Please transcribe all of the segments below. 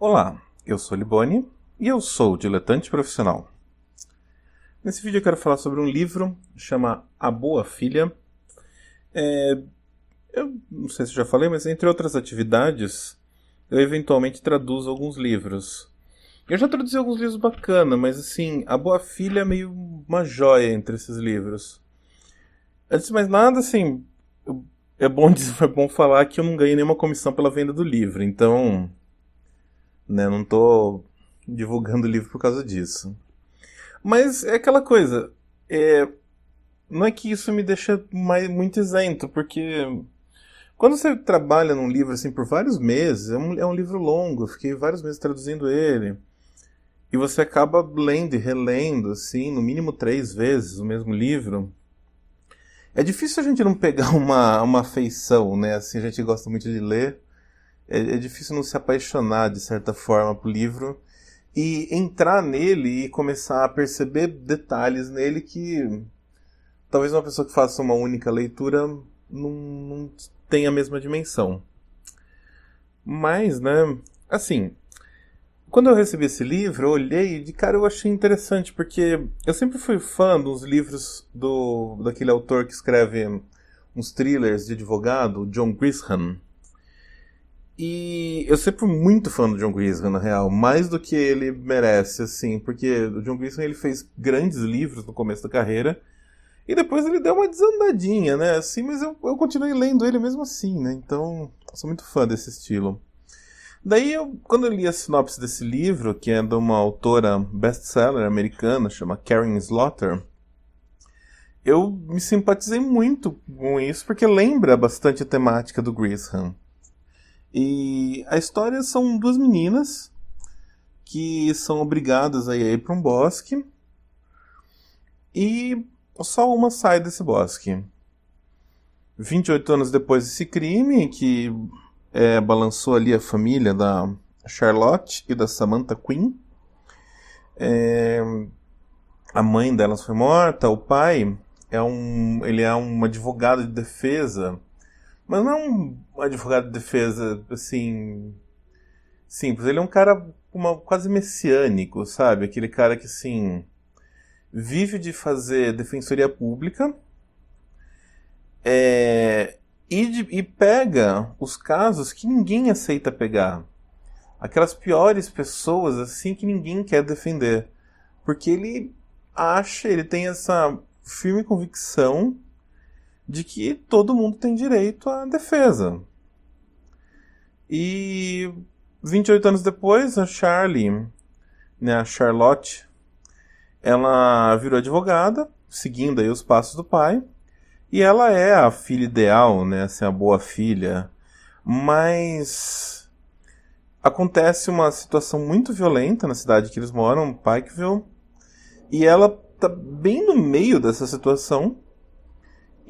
Olá, eu sou Liboni e eu sou diletante profissional. Nesse vídeo eu quero falar sobre um livro que chama A Boa Filha. Eu não sei se eu já falei, mas entre outras atividades, eu eventualmente traduzo alguns livros. Eu já traduzi alguns livros bacanas, mas assim, A Boa Filha é meio uma joia entre esses livros. Antes de mais nada, assim, é bom falar que eu não ganhei nenhuma comissão pela venda do livro, então, né, não tô divulgando o livro por causa disso. Mas é aquela coisa, não é que isso me deixa muito isento, porque quando você trabalha num livro assim por vários meses, é um livro longo, eu fiquei vários meses traduzindo ele, e você acaba lendo e relendo, assim, no mínimo 3 vezes o mesmo livro. É difícil a gente não pegar uma afeição, né? Assim, a gente gosta muito de ler, é difícil não se apaixonar de certa forma pro livro e entrar nele e começar a perceber detalhes nele que talvez uma pessoa que faça uma única leitura não tenha a mesma dimensão. Mas, né, assim, quando eu recebi esse livro, eu olhei e de cara eu achei interessante, porque eu sempre fui fã dos livros daquele autor que escreve uns thrillers de advogado, John Grisham. E eu sempre fui muito fã do John Grisham, na real, mais do que ele merece, assim, porque o John Grisham ele fez grandes livros no começo da carreira, e depois ele deu uma desandadinha, né, assim, mas eu continuei lendo ele mesmo assim, né, então eu sou muito fã desse estilo. Daí, quando eu li a sinopse desse livro, que é de uma autora best-seller americana, chama Karen Slaughter, eu me simpatizei muito com isso, porque lembra bastante a temática do Grisham. E a história são duas meninas que são obrigadas a ir para um bosque e só uma sai desse bosque. 28 anos depois desse crime, que balançou ali a família da Charlotte e da Samantha Quinn, a mãe delas foi morta, o pai ele é um advogado de defesa, mas não é um advogado de defesa, assim, simples. Ele é um cara quase messiânico, sabe? Aquele cara que, assim, vive de fazer defensoria pública e pega os casos que ninguém aceita pegar. Aquelas piores pessoas, assim, que ninguém quer defender. Porque ele tem essa firme convicção de que todo mundo tem direito à defesa. E 28 anos depois, a Charlie, né, a Charlotte, ela virou advogada, seguindo aí os passos do pai, e ela é a filha ideal, né, assim, a boa filha, mas acontece uma situação muito violenta na cidade que eles moram, Pikeville, e ela tá bem no meio dessa situação,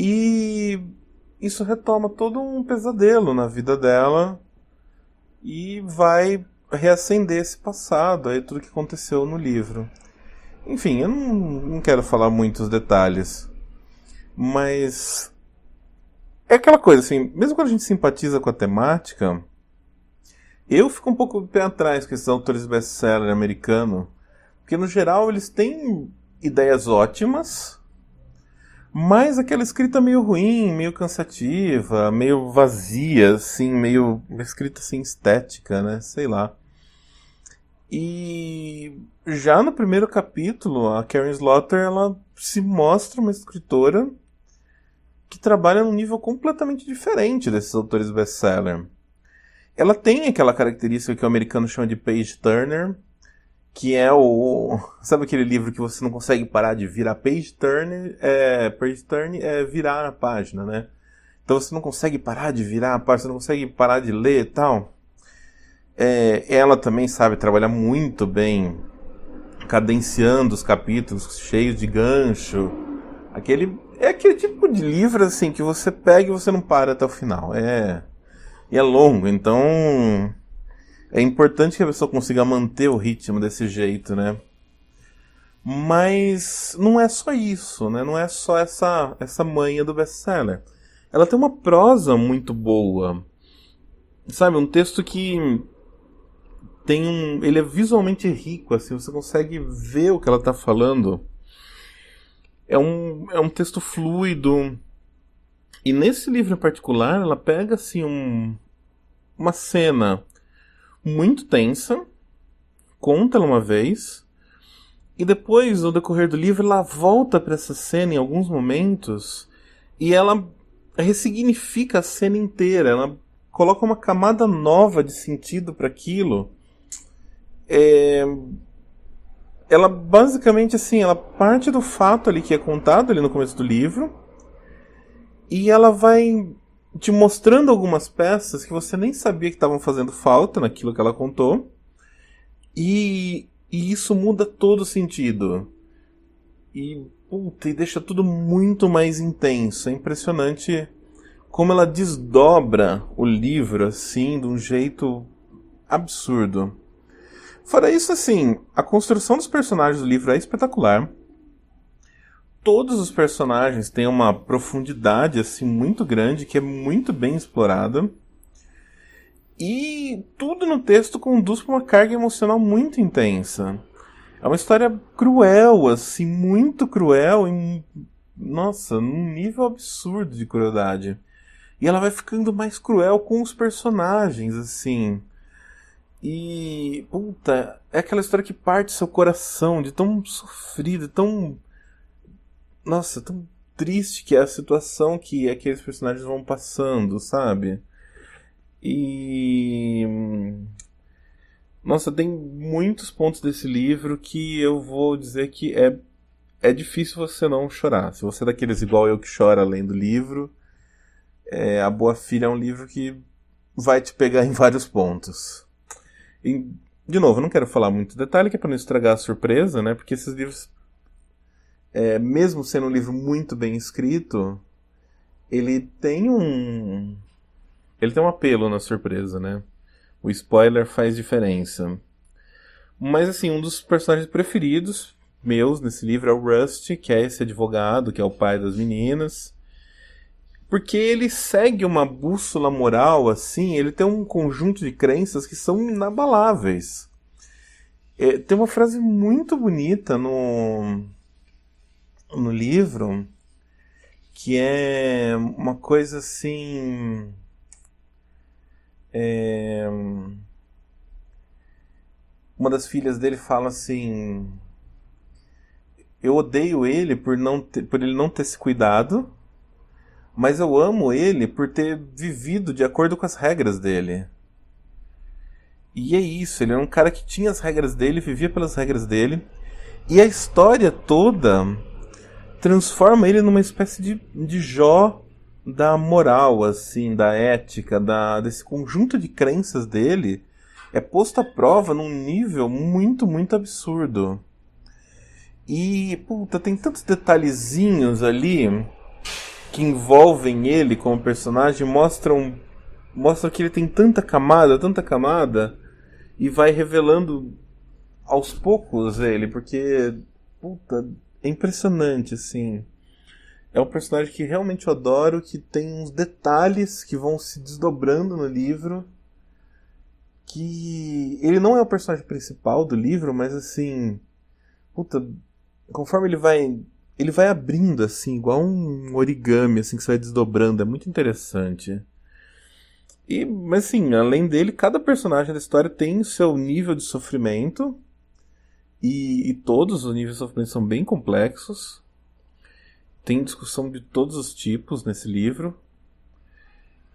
e isso retoma todo um pesadelo na vida dela e vai reacender esse passado, aí tudo que aconteceu no livro. Enfim, eu não quero falar muitos detalhes, mas é aquela coisa assim, mesmo quando a gente simpatiza com a temática, eu fico um pouco pé atrás com esses autores best-seller americanos, porque no geral eles têm ideias ótimas, mas aquela escrita meio ruim, meio cansativa, meio vazia, assim, meio uma escrita assim estética, né? Sei lá. E já no primeiro capítulo, a Karen Slaughter, ela se mostra uma escritora que trabalha num nível completamente diferente desses autores best-seller. Ela tem aquela característica que o americano chama de page turner, que é sabe aquele livro que você não consegue parar de virar? Page turn é virar a página, né? Então você não consegue parar de virar a página, você não consegue parar de ler e tal. Ela também sabe trabalhar muito bem, cadenciando os capítulos, cheios de gancho. É aquele tipo de livro assim que você pega e você não para até o final. E é longo, então é importante que a pessoa consiga manter o ritmo desse jeito, né? Mas não é só isso, né? Não é só essa manha do best-seller. Ela tem uma prosa muito boa. Sabe, um texto que ele é visualmente rico, assim, você consegue ver o que ela está falando. É um texto fluido. E nesse livro em particular, ela pega assim uma cena muito tensa, conta ela uma vez, e depois, no decorrer do livro, ela volta para essa cena em alguns momentos e ela ressignifica a cena inteira. Ela coloca uma camada nova de sentido para aquilo. Ela basicamente assim, ela parte do fato ali que é contado ali no começo do livro e ela vai te mostrando algumas peças que você nem sabia que estavam fazendo falta naquilo que ela contou. E isso muda todo o sentido. E deixa tudo muito mais intenso. É impressionante como ela desdobra o livro assim de um jeito absurdo. Fora isso, assim, a construção dos personagens do livro é espetacular. Todos os personagens têm uma profundidade assim muito grande, que é muito bem explorada. E tudo no texto conduz para uma carga emocional muito intensa. É uma história cruel, assim, muito cruel, nossa, num nível absurdo de crueldade. E ela vai ficando mais cruel com os personagens, assim. E, é aquela história que parte seu coração, de tão sofrido, tão... Nossa, tão triste que é a situação que aqueles personagens vão passando, sabe? E... Nossa, tem muitos pontos desse livro que eu vou dizer que é difícil você não chorar. Se você é daqueles igual eu que chora lendo livro, A Boa Filha é um livro que vai te pegar em vários pontos. E, de novo, eu não quero falar muito detalhe, que é para não estragar a surpresa, né? Porque esses livros, mesmo sendo um livro muito bem escrito, ele tem um apelo na surpresa, né? O spoiler faz diferença. Mas, assim, um dos personagens preferidos meus nesse livro é o Rusty, que é esse advogado, que é o pai das meninas. Porque ele segue uma bússola moral, assim, ele tem um conjunto de crenças que são inabaláveis. Tem uma frase muito bonita no livro, que é uma coisa assim... Uma das filhas dele fala assim: eu odeio ele por ele não ter se cuidado, mas eu amo ele por ter vivido de acordo com as regras dele. E é isso, ele é um cara que tinha as regras dele, vivia pelas regras dele, e a história toda transforma ele numa espécie de Jó da moral, assim, da ética, desse conjunto de crenças dele, é posto à prova num nível muito, muito absurdo. E, tem tantos detalhezinhos ali que envolvem ele como personagem, mostram que ele tem tanta camada, e vai revelando aos poucos ele, porque, é impressionante, assim. É um personagem que realmente eu adoro, que tem uns detalhes que vão se desdobrando no livro, que ele não é o personagem principal do livro, mas assim, conforme ele vai abrindo assim, igual um origami assim que você vai desdobrando, é muito interessante. Mas assim, além dele, cada personagem da história tem o seu nível de sofrimento, e todos os níveis de sofrimento são bem complexos. Tem discussão de todos os tipos nesse livro.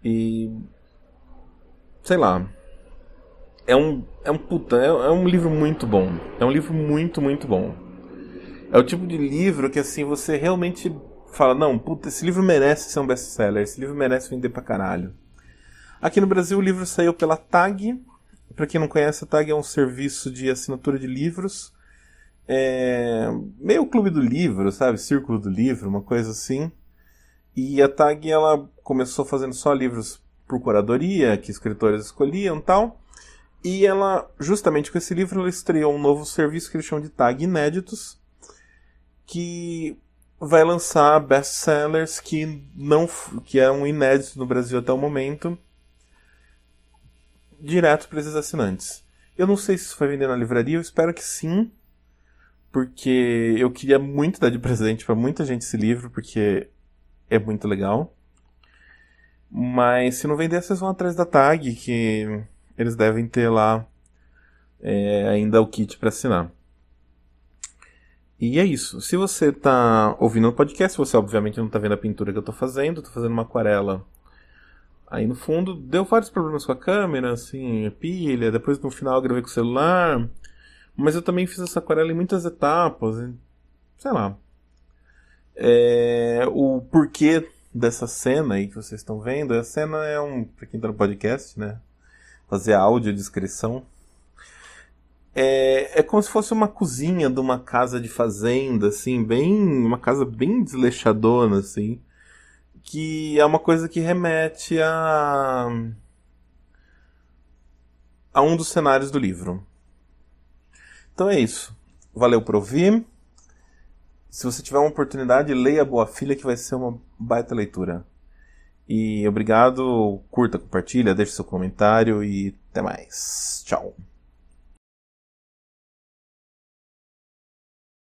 E... sei lá. É um livro muito bom. É um livro muito, muito bom. É o tipo de livro que, assim, você realmente fala, não, esse livro merece ser um best-seller. Esse livro merece vender pra caralho. Aqui no Brasil o livro saiu pela TAG. Pra quem não conhece, a TAG é um serviço de assinatura de livros. Meio clube do livro, sabe? Círculo do livro, uma coisa assim. E a TAG, ela começou fazendo só livros por curadoria, que escritores escolhiam e tal. E ela, justamente com esse livro, ela estreou um novo serviço que eles chamam de TAG Inéditos, que vai lançar best-sellers que eram inéditos no Brasil até o momento, direto para esses assinantes. Eu não sei se isso vai vender na livraria, eu espero que sim, porque eu queria muito dar de presente pra muita gente esse livro, porque é muito legal. Mas se não vender, vocês vão atrás da Tag, que eles devem ter lá ainda o kit pra assinar. E é isso. Se você tá ouvindo o podcast, você obviamente não tá vendo a pintura que eu tô fazendo uma aquarela aí no fundo. Deu vários problemas com a câmera, assim, pilha, depois no final eu gravei com o celular. Mas eu também fiz essa aquarela em muitas etapas, sei lá. O porquê dessa cena aí que vocês estão vendo, a cena pra quem tá no podcast, né? Fazer a audiodescrição. É como se fosse uma cozinha de uma casa de fazenda, assim, uma casa bem desleixadona, assim, que é uma coisa que remete a um dos cenários do livro. Então é isso. Valeu por ouvir. Se você tiver uma oportunidade, leia Boa Filha, que vai ser uma baita leitura. E obrigado, curta, compartilha, deixe seu comentário e até mais. Tchau.